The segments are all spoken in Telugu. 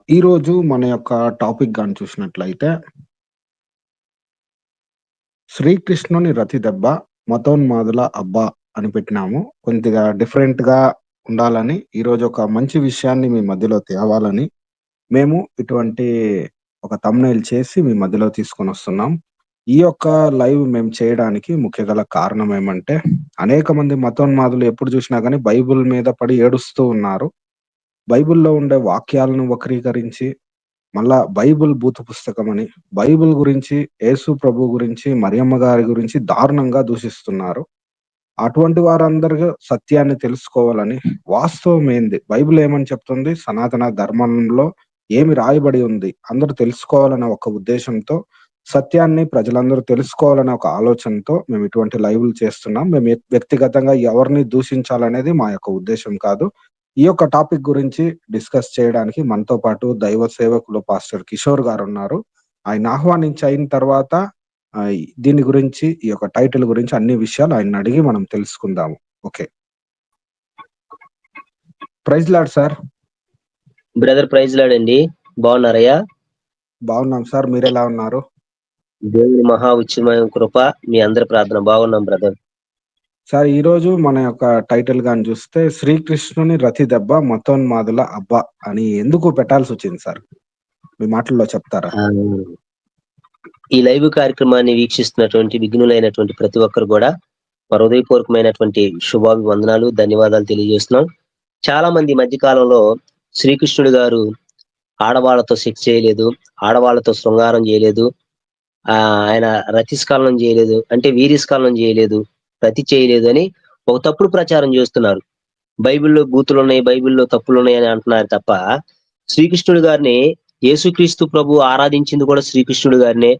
ఈరోజు మన యొక్క టాపిక్ గాని చూసినట్లయితే, 'శ్రీకృష్ణుని రతిదెబ్బ మతోన్మాదుల అబ్బా' అని పెట్టినాము. కొద్దిగా డిఫరెంట్‌గా ఉండాలని, ఈరోజు ఒక మంచి విషయాన్ని మీ మధ్యలో తేవాలని, మేము ఇటువంటి ఒక థంబ్‌నెయిల్ చేసి మీ మధ్యలో తీసుకొనొస్తున్నాం. ఈ యొక్క లైవ్ మేము చేయడానికి ముఖ్య గల కారణం ఏమంటే, అనేక మంది మతోన్మాదులు ఎప్పుడు చూసినా గాని బైబిల్ మీద పడి ఏడుస్తూ ఉన్నారు. బైబిల్‌లో ఉండే వాక్యాలను వక్రీకరించి మళ్ళా బైబిల్ భూత పుస్తకమని, బైబిల్ గురించి, యేసు ప్రభు గురించి, మరియమ్మ గారి గురించి దారుణంగా దూషిస్తున్నారు. అటువంటి వారందరూ సత్యాన్ని తెలుసుకోవాలని, వాస్తవం ఏంది? బైబిల్ ఏమని చెప్తుంది? సనాతన ధర్మంలో ఏమి రాయబడి ఉంది? అందరూ తెలుసుకోవాలనే ఒక ఉద్దేశంతో, సత్యాన్ని ప్రజలందరూ తెలుసుకోవాలనే ఒక ఆలోచనతో మేము ఇటువంటి లైవ్‌లు చేస్తున్నాం. మేము వ్యక్తిగతంగా ఎవరిని దూషించాలనేది మా యొక్క ఉద్దేశ్యం కాదు. ఈ యొక్క టాపిక్ గురించి డిస్కస్ చేయడానికి మనతో పాటు దైవ సేవకులు పాస్టర్ కిషోర్ గారున్నారు. ఆయన అయిన తర్వాత దీని గురించి ఈ యొక్క టైటిల్ గురించి అన్ని విషయాలు ఆయన్ని అడిగి మనం తెలుసుకుందాము. Okay. Praise lord sir. Brother praise lord అండి. బాగున్నారయ్యా? బాగున్నాం సార్. మీరెలా ఉన్నారు? దేవుని మహా ఉచితమైన కృప మీ అందరి ప్రార్థన. బాగున్నాం బ్రదర్. సార్, ఈరోజు మన యొక్క టైటిల్ గాని చూస్తే, 'శ్రీకృష్ణుని రతి దెబ్బ మతోన్మాదుల అబ్బా' అని ఎందుకు పెట్టాల్సొచ్చింది సార్? మీ మాటల్లో చెప్తారా? ఈ లైవ్ కార్యక్రమాన్ని వీక్షిస్తున్నటువంటి విఘ్నులైనటువంటి ప్రతి ఒక్కరు కూడా హృదయపూర్వకమైనటువంటి శుభాభివందనాలు, ధన్యవాదాలు తెలియజేస్తున్నాం. చాలా మంది ఈ మధ్య కాలంలో శ్రీకృష్ణుడు గారు ఆడవాళ్లతో సెక్స్ చేయలేదు, ఆడవాళ్లతో శృంగారం చేయలేదు, ఆయన రతిస్ఖలనం చేయలేదు, అంటే వీర్యస్ఖలనం చేయలేదు, రతి చేయలేదు అని ఒక తప్పుడు ప్రచారం చేస్తున్నారు. బైబిల్లో బూతులున్నాయి, బైబిల్లో తప్పులున్నాయి అని అంటున్నారు తప్ప, శ్రీకృష్ణుడు గారిని యేసుక్రీస్తు ప్రభు ఆరాధించింది కూడా శ్రీకృష్ణుడు గారినే,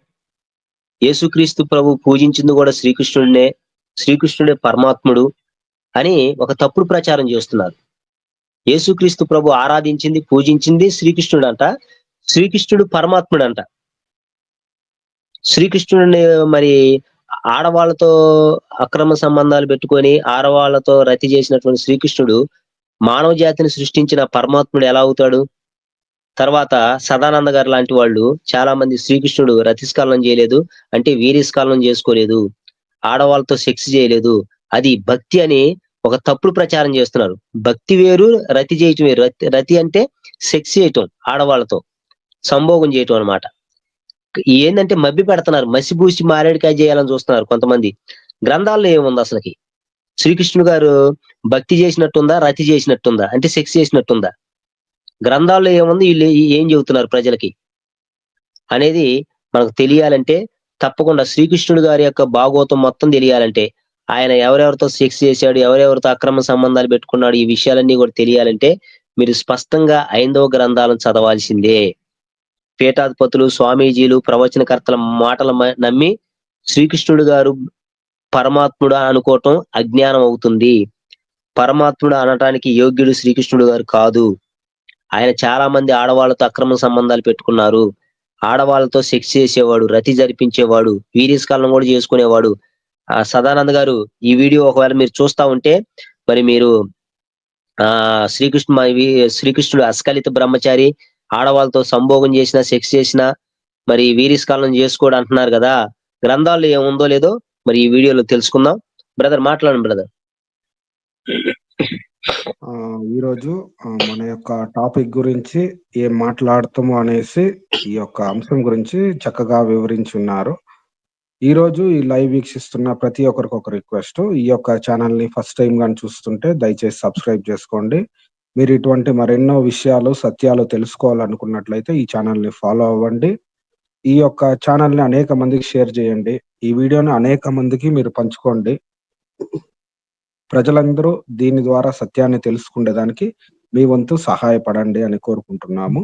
యేసుక్రీస్తు ప్రభు పూజించింది కూడా శ్రీకృష్ణుడినే, శ్రీకృష్ణుడే పరమాత్ముడు అని ఒక తప్పుడు ప్రచారం చేస్తున్నారు. యేసుక్రీస్తు ప్రభు ఆరాధించింది, పూజించింది శ్రీకృష్ణుడు అంట, శ్రీకృష్ణుడు పరమాత్ముడు అంట. శ్రీకృష్ణుడిని మరి ఆడవాళ్ళతో అక్రమ సంబంధాలు పెట్టుకొని ఆడవాళ్ళతో రతి చేసినటువంటి శ్రీకృష్ణుడు మానవ జాతిని సృష్టించిన పరమాత్ముడు ఎలా అవుతాడు? తర్వాత సదానంద గారు లాంటి వాళ్ళు చాలా మంది శ్రీకృష్ణుడు రతిస్ఖలనం చేయలేదు, అంటే వీర్యస్ఖలనం చేసుకోలేదు, ఆడవాళ్ళతో సెక్స్ చేయలేదు, అది భక్తి అని ఒక తప్పుడు ప్రచారం చేస్తున్నారు. భక్తి వేరు, రతి చేయటం వేరు. రతి అంటే సెక్స్ చేయటం, ఆడవాళ్ళతో సంభోగం చేయటం అన్నమాట. ఏందంటే మభ్య పెడుతున్నారు, మసిబూసి మారేడుకాయ చేయాలని చూస్తున్నారు కొంతమంది. గ్రంథాల్లో ఏముంది అసలుకి? శ్రీకృష్ణుడు గారు భక్తి చేసినట్టుందా, రతి చేసినట్టుందా, అంటే సెక్స్ చేసినట్టుందా? గ్రంథాల్లో ఏముంది, వీళ్ళు ఏం చెబుతున్నారు ప్రజలకి అనేది మనకు తెలియాలంటే, తప్పకుండా శ్రీకృష్ణుడు గారి యొక్క భాగవతం మొత్తం తెలియాలంటే, ఆయన ఎవరెవరితో సెక్స్ చేశాడు, ఎవరెవరితో అక్రమ సంబంధాలు పెట్టుకున్నాడు, ఈ విషయాలన్నీ కూడా తెలియాలంటే మీరు స్పష్టంగా ఐందవ గ్రంథాలను చదవాల్సిందే. పీఠాధిపతులు, స్వామీజీలు, ప్రవచనకర్తల మాటలు నమ్మి శ్రీకృష్ణుడు గారు పరమాత్ముడు అనుకోవటం అజ్ఞానం అవుతుంది. పరమాత్ముడు అనటానికి యోగ్యుడు శ్రీకృష్ణుడు గారు కాదు. ఆయన చాలా మంది ఆడవాళ్ళతో అక్రమ సంబంధాలు పెట్టుకున్నారు, ఆడవాళ్ళతో సెక్స్ చేసేవాడు, రతి జరిపించేవాడు, వీర్యస్ఖలనం కూడా చేసుకునేవాడు. సదానంద గారు ఈ వీడియో ఒకవేళ మీరు చూస్తా ఉంటే మరి మీరు శ్రీకృష్ణుడు అస్ఖలిత బ్రహ్మచారి, ఆడవాళ్ళతో సంభోగం చేసినా, సెక్స్ చేసినా మరి వీర్యస్ఖలనం చేసుకోడు అంటున్నారు కదా. గ్రంథాల్లో ఏముందో లేదో మరి ఈ వీడియోలో తెలుసుకుందాం. బ్రదర్ మాట్లాడండి బ్రదర్. ఈరోజు మన యొక్క టాపిక్ గురించి ఏం మాట్లాడతాము అనేసి ఈ యొక్క అంశం గురించి చక్కగా వివరించున్నారు. ఈరోజు ఈ లైవ్ వీక్షిస్తున్న ప్రతి ఒక్కరికి ఒక రిక్వెస్ట్, ఈ యొక్క ఛానల్ ని ఫస్ట్ టైం గాని చూస్తుంటే దయచేసి సబ్స్క్రైబ్ చేసుకోండి. మీరు ఇటువంటి మరెన్నో విషయాలు, సత్యాలు తెలుసుకోవాలనుకున్నట్లయితే ఈ ఛానల్ ని ఫాలో అవ్వండి. ఈ యొక్క ఛానల్ ని అనేక మందికి షేర్ చేయండి. ఈ వీడియోని అనేక మందికి మీరు పంచుకోండి. ప్రజలందరూ దీని ద్వారా సత్యాన్ని తెలుసుకునేదానికి మీ వంతు సహాయపడండి అని కోరుకుంటున్నాము.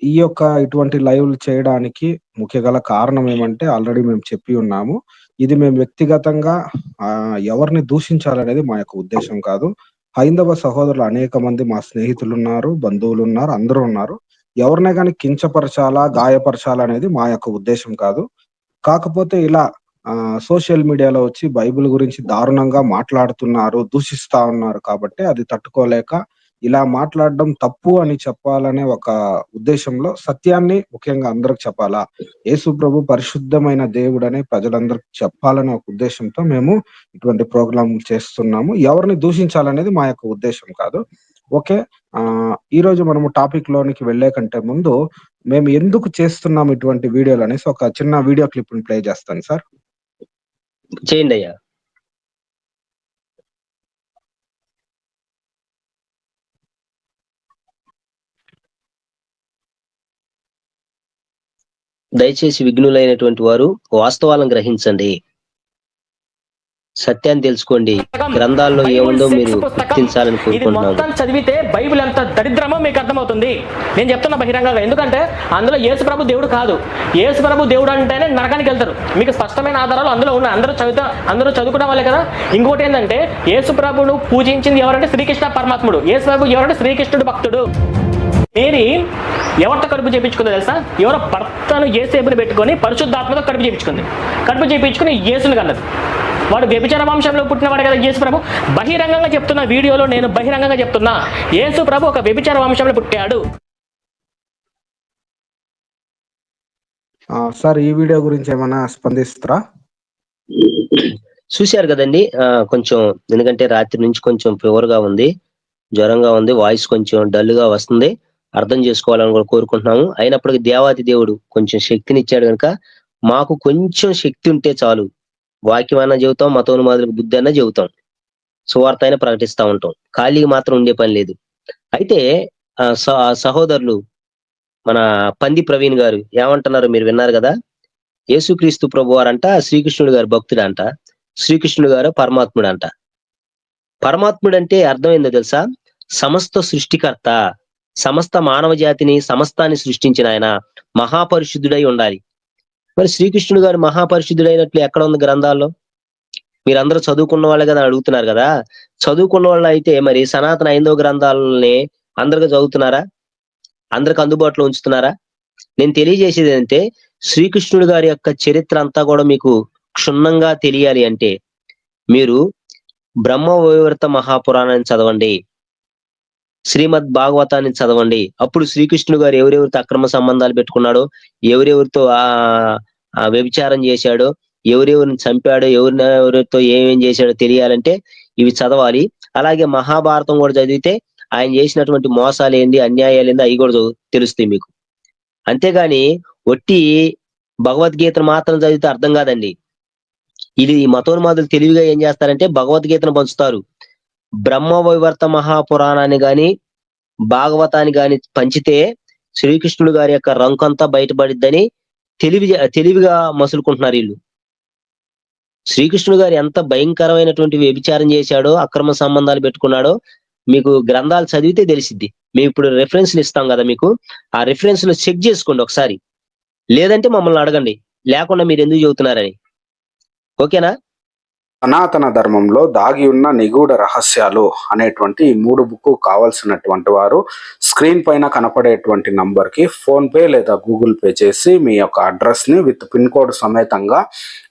ఈ యొక్క ఇటువంటి లైవ్‌లు చేయడానికి ముఖ్య గల కారణం ఏమంటే, ఆల్రెడీ మేము చెప్పి ఉన్నాము. ఇది మేము వ్యక్తిగతంగా ఎవరిని దూషించాలనేది మా యొక్క ఉద్దేశ్యం కాదు. హైందవ సహోదరులు అనేక మంది మా స్నేహితులున్నారు, బంధువులున్నారు, అందరూ ఉన్నారు. ఎవరినే గాని కించపరచాలా, గాయపరచాలా అనేది మా యొక్క ఉద్దేశ్యం కాదు. కాకపోతే ఇలా సోషల్ మీడియాలో వచ్చి బైబిల్ గురించి దారుణంగా మాట్లాడుతున్నారు, దూషిస్తా ఉన్నారు కాబట్టి అది తట్టుకోలేక ఇలా మాట్లాడడం తప్పు అని చెప్పాలనే ఒక ఉద్దేశంలో సత్యాన్ని ముఖ్యంగా అందరికి చెప్పాలా, యేసు ప్రభు పరిశుద్ధమైన దేవుడని ప్రజలందరికి చెప్పాలనే ఒక ఉద్దేశంతో మేము ఇటువంటి ప్రోగ్రాం చేస్తున్నాము. ఎవరిని దూషించాలనేది మా యొక్క ఉద్దేశం కాదు. ఓకే. ఈరోజు మనము టాపిక్ లోనికి వెళ్ళే కంటే ముందు మేము ఎందుకు చేస్తున్నాం ఇటువంటి వీడియోలు అనేసి ఒక చిన్న వీడియో క్లిప్ ప్లే చేస్తాను సార్. చేయండి అయ్యా. దయచేసి విఘ్నులైనటువంటి వారు వాస్తవాలను గ్రహించండి, సత్యాన్ని తెలుసుకోండి. గ్రంథాల్లో ఏముందో మీరు గుర్తించాలని కోరుకుంటున్నాను. చదివితే బైబిల్ ఎంత దరిద్రమో మీకు అర్థమవుతుంది. నేను చెప్తున్నా బహిరంగంగా, ఎందుకంటే అందులో యేసు ప్రభు దేవుడు కాదు. యేసు ప్రభు దేవుడు అంటేనే నరకానికి వెళ్తారు. మీకు స్పష్టమైన ఆధారాలు అందులో ఉన్నాయి. అందరూ చదువుకునే వాళ్ళే కదా. ఇంకోటి ఏంటంటే యేసు ప్రభును పూజించింది ఎవరంటే శ్రీకృష్ణ పరమాత్ముడు. యేసు ప్రభు ఎవరంటే శ్రీకృష్ణుడు భక్తుడు. మేరీ ఎవరితో కడుపు చేయించుకుందో తెలుసా? ఎవరో భర్తను యేసేపుని పెట్టుకొని పరిశుద్ధాత్మతో కడుపు చేయించుకుని యేసుని కన్నది. వాడు వ్యభిచార వంశంలో పుట్టినవాడు కదా యేసు ప్రభు. బహిరంగంగా చెప్తున్న వీడియోలో నేను బహిరంగంగా చెప్తున్నా, యేసు ప్రభు ఒక వ్యభిచార వంశంలో పుట్టాడు. సార్, ఈ వీడియో గురించి ఏమైనా స్పందిస్తారా? చూశారు కదండి. కొంచెం ఎందుకంటే రాత్రి నుంచి కొంచెం ఫీవర్ గా ఉంది, జ్వరంగా ఉంది, వాయిస్ కొంచెం డల్ గా వస్తుంది. అర్థం చేసుకోవాలని కూడా కోరుకుంటున్నాము. అయినప్పటికీ దేవాది దేవుడు కొంచెం శక్తిని ఇచ్చాడు కనుక మాకు కొంచెం శక్తి ఉంటే చాలు, వాక్యం అయినా చెబుతాం, మతోన్మాదులకు బుద్ధి అయినా చెబుతాం, సువార్త అయినా ప్రకటిస్తూ ఉంటాం. ఖాళీగా మాత్రం ఉండే పని లేదు. అయితే సహోదరులు మన పంది ప్రవీణ్ గారు ఏమంటున్నారు మీరు విన్నారు కదా. యేసుక్రీస్తు ప్రభు వారంట శ్రీకృష్ణుడు గారు భక్తుడంట, శ్రీకృష్ణుడు గారు పరమాత్ముడు అంట. పరమాత్ముడు అంటే అర్థం ఏందో తెలుసా? సమస్త సృష్టికర్త, సమస్త మానవ జాతిని సమస్తాన్ని సృష్టించిన ఆయన మహాపరిశుద్ధుడై ఉండాలి. మరి శ్రీకృష్ణుడు గారు మహాపరిశుద్ధుడైనట్లు ఎక్కడ ఉంది గ్రంథాల్లో? మీరందరూ చదువుకున్న వాళ్ళే కదా అడుగుతున్నారు కదా. చదువుకున్న వాళ్ళు అయితే మరి సనాతన ఐదవ గ్రంథాలని అందరికీ చదువుతున్నారా? అందరికి అందుబాటులో ఉంచుతున్నారా? నేను తెలియజేసేది ఏంటంటే, శ్రీకృష్ణుడు గారి యొక్క చరిత్ర అంతా కూడా మీకు క్షుణ్ణంగా తెలియాలి అంటే మీరు బ్రహ్మ వైవర్త మహాపురాణాన్ని చదవండి, శ్రీమద్ భాగవతాన్ని చదవండి. అప్పుడు శ్రీకృష్ణుడు గారు ఎవరెవరితో అక్రమ సంబంధాలు పెట్టుకున్నాడో, ఎవరెవరితో వ్యభిచారం చేశాడో, ఎవరెవరిని చంపాడో, ఎవరితో ఏమేం చేశాడో తెలియాలంటే ఇవి చదవాలి. అలాగే మహాభారతం కూడా చదివితే ఆయన చేసినటువంటి మోసాలు ఏంది, అన్యాయాలు ఏంది అవి కూడా తెలుస్తాయి మీకు. అంతేగాని ఒట్టి భగవద్గీతను మాత్రం చదివితే అర్థం కాదండి. ఇది మతోన్మాదులు తెలివిగా ఏం చేస్తారంటే భగవద్గీతను పంచుతారు. బ్రహ్మ వైవర్త మహాపురాణాన్ని గాని భాగవతాన్ని గాని పంచితే శ్రీకృష్ణుడు గారి యొక్క రంకంతా బయటపడిద్దని తెలివిగా మసులుకుంటున్నారు వీళ్ళు. శ్రీకృష్ణుడు గారు ఎంత భయంకరమైనటువంటి వ్యభిచారం చేశాడో, అక్రమ సంబంధాలు పెట్టుకున్నాడో మీకు గ్రంథాలు చదివితే తెలిసిద్ది. మేము ఇప్పుడు రెఫరెన్స్లు ఇస్తాం కదా మీకు, ఆ రెఫరెన్స్ లో చెక్ చేసుకోండి ఒకసారి. లేదంటే మమ్మల్ని అడగండి, లేకుండా మీరు ఎందుకు చెబుతున్నారని. ఓకేనా? సనాతన ధర్మంలో దాగి ఉన్న నిగూఢ రహస్యాలు అనేటువంటి ఈ 3 బుక్ కావాల్సినటువంటి వారు స్క్రీన్ పైన కనపడేటువంటి నంబర్ కి ఫోన్ పే లేదా గూగుల్ పే చేసి మీ యొక్క అడ్రస్ ని విత్ పిన్ కోడ్ సమేతంగా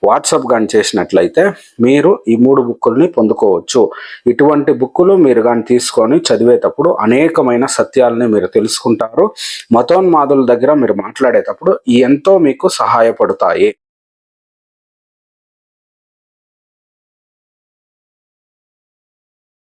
వాట్సాప్ గాని చేసినట్లయితే మీరు ఈ 3 బుక్కుల్ని పొందుకోవచ్చు. ఇటువంటి బుక్కులు మీరు కానీ తీసుకొని చదివేటప్పుడు అనేకమైన సత్యాలని మీరు తెలుసుకుంటారు. మతోన్మాదుల దగ్గర మీరు మాట్లాడేటప్పుడు ఎంతో మీకు సహాయపడతాయి.